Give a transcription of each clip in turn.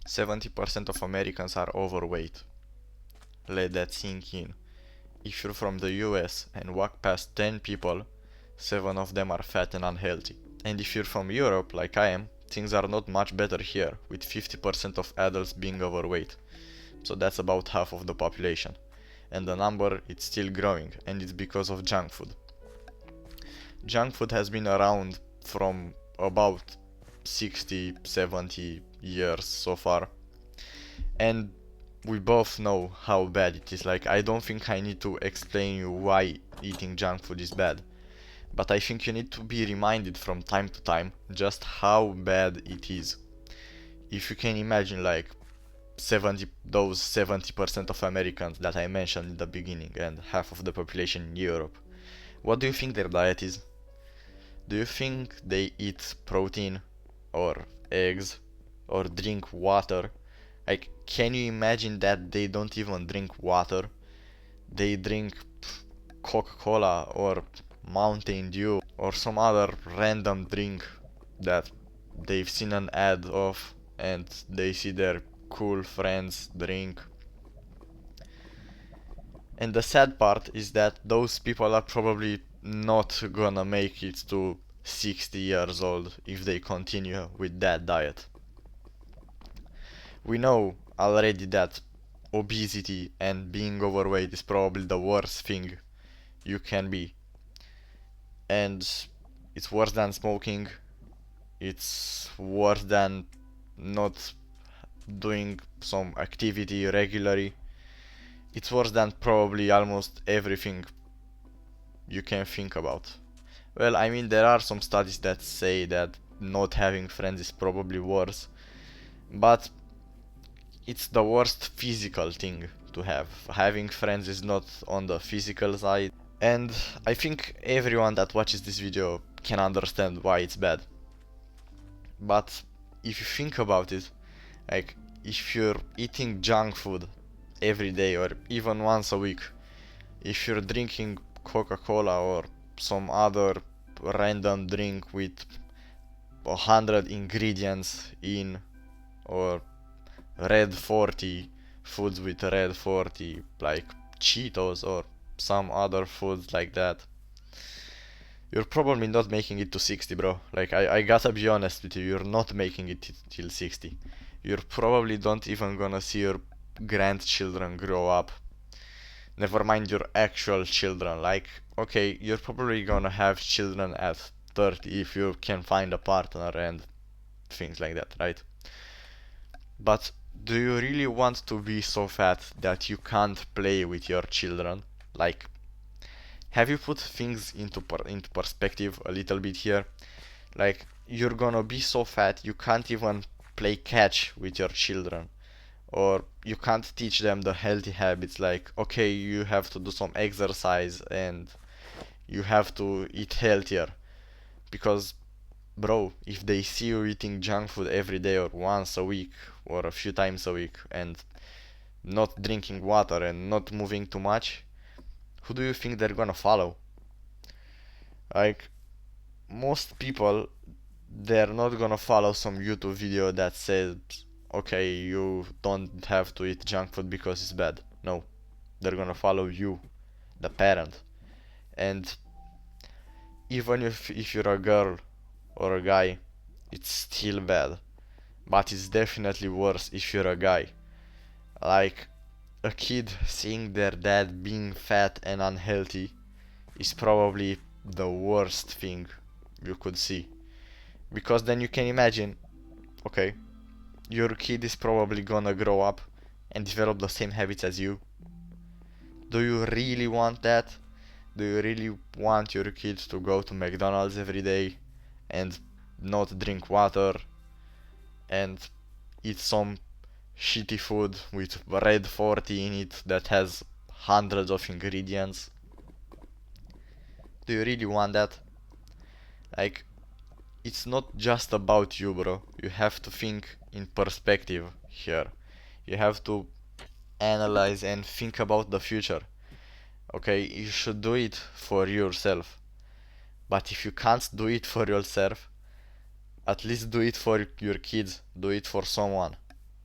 70% of Americans are overweight. Let that sink in. If you're from the US and walk past 10 people, 7 of them are fat and unhealthy. And if you're from Europe, like I am, things are not much better here, with 50% of adults being overweight. So that's about half of the population. And the number is still growing, and it's because of junk food. Junk food has been around from about 60, 70 years so far. And we both know how bad it is. Like, I don't think I need to explain you why eating junk food is bad. But I think you need to be reminded from time to time just how bad it is. If you can imagine, like, those 70% of Americans that I mentioned in the beginning and half of the population in Europe, what do you think their diet is? Do you think they eat protein or eggs or drink water? Like, can you imagine that they don't even drink water? They drink Coca-Cola or Mountain Dew or some other random drink that they've seen an ad of and they see their cool friends drink. And the sad part is that those people are probably not gonna make it to 60 years old if they continue with that diet. We know already that obesity and being overweight is probably the worst thing you can be. And it's worse than smoking, it's worse than not doing some activity regularly. It's worse than probably almost everything you can think about. Well, I mean, there are some studies that say that not having friends is probably worse, but it's the worst physical thing to have. Having friends is not on the physical side, and I think everyone that watches this video can understand why it's bad. But if you think about it, like, if you're eating junk food every day or even once a week, if you're drinking Coca-Cola or some other random drink with 100 ingredients in, or red 40 foods with red 40 like Cheetos or some other foods like that, you're probably not making it to 60, bro. Like, I gotta be honest with you, you're not making it till 60. You're probably don't even gonna see your grandchildren grow up. Never mind your actual children. Like, okay, you're probably gonna have children at 30 if you can find a partner and things like that, right? But do you really want to be so fat that you can't play with your children? Like, have you put things into perspective a little bit here? Like, you're gonna be so fat you can't even play catch with your children, or you can't teach them the healthy habits, like, okay, you have to do some exercise and you have to eat healthier. Because, bro, if they see you eating junk food every day or once a week or a few times a week and not drinking water and not moving too much, who do you think they're gonna follow? Like, most people, they're not gonna follow some YouTube video that says, okay, you don't have to eat junk food because it's bad. No, they're gonna follow you, the parent. And even if you're a girl or a guy, it's still bad. But it's definitely worse if you're a guy. Like, a kid seeing their dad being fat and unhealthy is probably the worst thing you could see. Because then you can imagine, okay, your kid is probably gonna grow up and develop the same habits as you. Do you really want that? Do you really want your kid to go to McDonald's every day and not drink water and eat some shitty food with red 40 in it that has hundreds of ingredients? Do you really want that? Like, it's not just about you, bro. You have to think in perspective here. You have to analyze and think about the future. Okay, you should do it for yourself. But if you can't do it for yourself, at least do it for your kids. Do it for someone.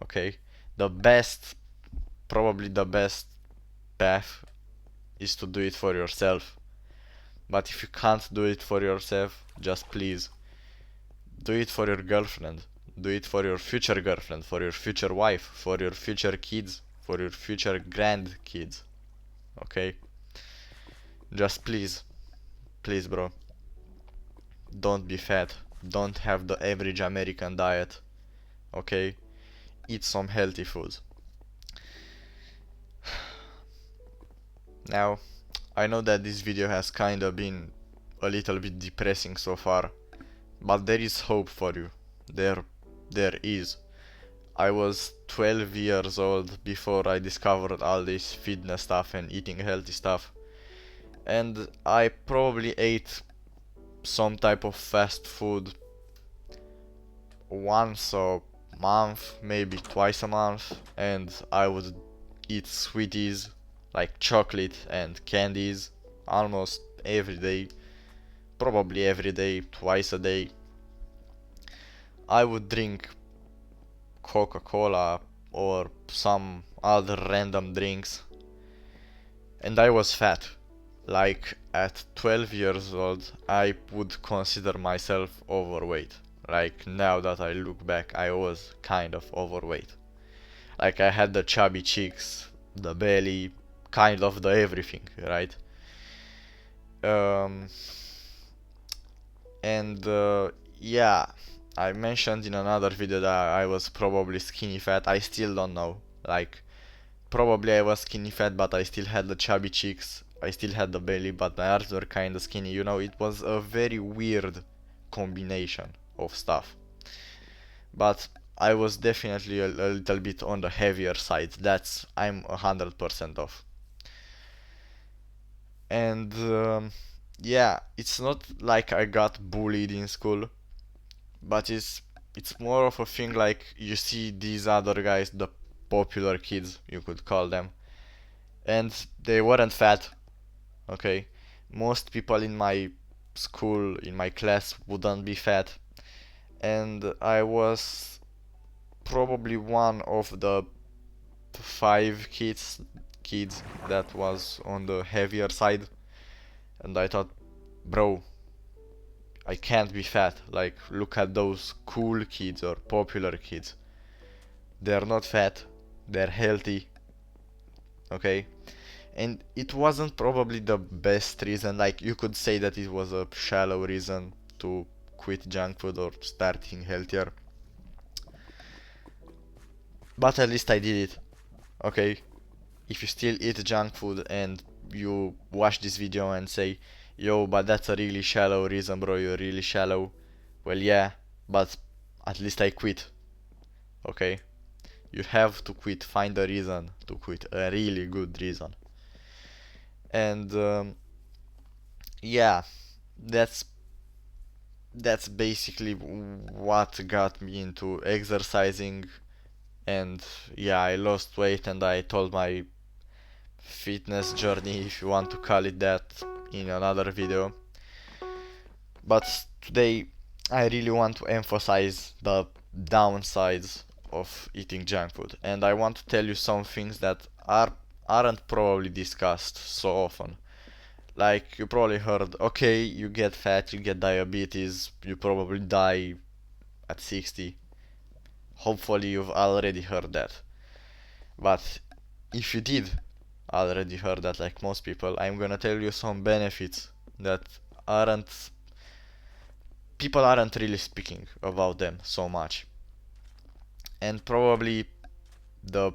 Okay? okay? The best, probably the best path is to do it for yourself. But if you can't do it for yourself, just please do it for your girlfriend. Do it for your future girlfriend, for your future wife, for your future kids, for your future grandkids. Okay? Just please, please, bro. Don't be fat. Don't have the average American diet. Okay? Eat some healthy food. Now, I know that this video has kinda been a little bit depressing so far, but there is hope for you. There is. I was 12 years old before I discovered all this fitness stuff and eating healthy stuff. And I probably ate some type of fast food once a month, maybe twice a month, and I would eat sweeties like chocolate and candies almost every day, probably every day, twice a day. I would drink Coca-Cola or some other random drinks, and I was fat. Like at 12 years old, I would consider myself overweight. Like now that I look back, I was kind of overweight. Like I had the chubby cheeks, the belly, kind of the everything, right? Um, and yeah, I mentioned in another video that I was probably skinny fat. I still don't know. Like, probably I was skinny fat, but I still had the chubby cheeks. I still had the belly, but my arms were kinda skinny. You know, it was a very weird combination of stuff. But I was definitely a little bit on the heavier side. That's I'm 100% off. And yeah, it's not like I got bullied in school, but it's more of a thing like you see these other guys, the popular kids, you could call them, and they weren't fat, okay? Most people in my school, in my class, wouldn't be fat, and I was probably one of the 5 kids that was on the heavier side, and I thought, bro, I can't be fat. Like, look at those cool kids or popular kids. They're not fat, they're healthy, okay? And it wasn't probably the best reason, like, you could say that it was a shallow reason to quit junk food or start eating healthier. But at least I did it, okay? If you still eat junk food and you watch this video and say, yo, but that's a really shallow reason, bro, you're really shallow. Well, yeah, but at least I quit, okay? You have to quit, find a reason to quit, a really good reason. And yeah, that's basically what got me into exercising. And yeah, I lost weight and I told my fitness journey, if you want to call it that, in another video. But today I really want to emphasize the downsides of eating junk food, and I want to tell you some things that aren't probably discussed so often. Like, you probably heard, okay, you get fat, you get diabetes, you probably die at 60. Hopefully you've already heard that. But if you did already heard that, like most people, I'm gonna tell you some benefits that aren't people aren't really speaking about them so much. And probably the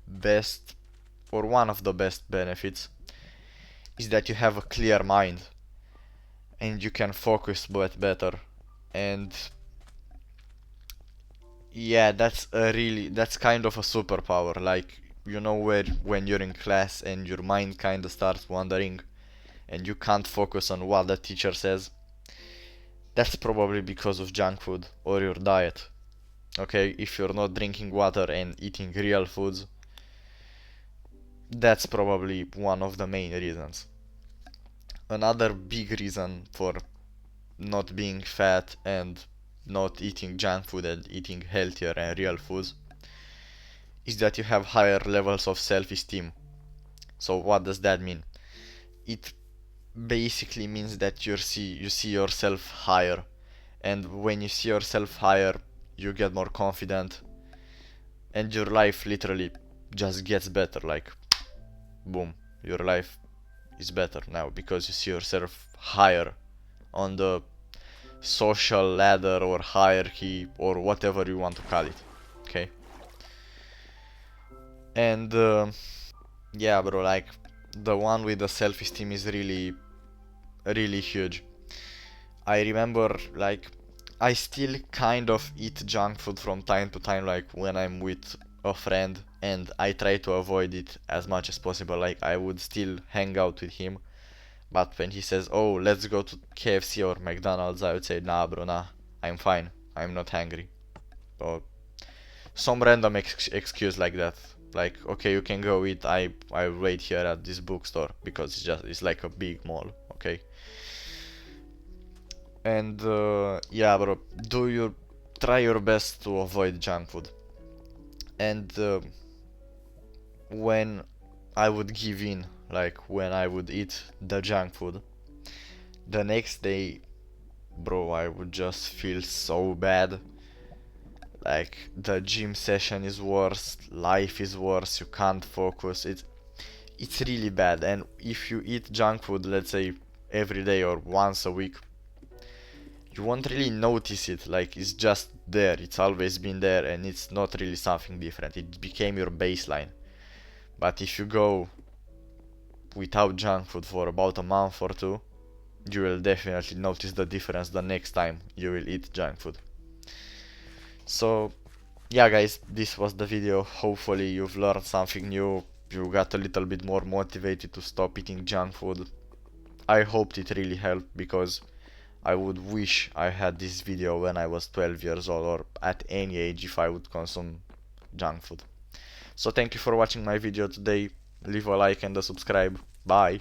best, or one of the best benefits, is that you have a clear mind and you can focus better. And yeah, that's kind of a superpower. Like, you know, where when you're in class and your mind kind of starts wandering and you can't focus on what the teacher says, that's probably because of junk food or your diet. Okay, if you're not drinking water and eating real foods, that's probably one of the main reasons. Another big reason for not being fat and not eating junk food and eating healthier and real foods is that you have higher levels of self-esteem. So what does that mean? It basically means that you see yourself higher, and when you see yourself higher, you get more confident, and your life literally just gets better. Like, boom, your life is better now because you see yourself higher on the social ladder or hierarchy or whatever you want to call it. Okay. And yeah, bro, like the one with the self-esteem is really huge. I remember, like, I still kind of eat junk food from time to time, like when I'm with a friend, and I try to avoid it as much as possible. Like, I would still hang out with him, but when he says, "Oh, let's go to KFC or McDonald's," I would say, "Nah, bro, nah, I'm fine. I'm not hungry." Or some random excuse like that. Like, okay, you can go eat. I wait here at this bookstore because it's like a big mall. Okay. And yeah, bro, try your best to avoid junk food. And when I would give in, like when I would eat the junk food, the next day, bro, I would just feel so bad. Like, the gym session is worse, life is worse, you can't focus. It's really bad. And if you eat junk food, let's say every day or once a week, you won't really notice it. Like, it's just there, it's always been there, and it's not really something different. It became your baseline. But if you go without junk food for about a month or two, you will definitely notice the difference the next time you will eat junk food. So yeah, guys, this was the video. Hopefully you've learned something new, you got a little bit more motivated to stop eating junk food. I hoped it really helped, because I would wish I had this video when I was 12 years old, or at any age, if I would consume junk food. So thank you for watching my video today. Leave a like and a subscribe. Bye.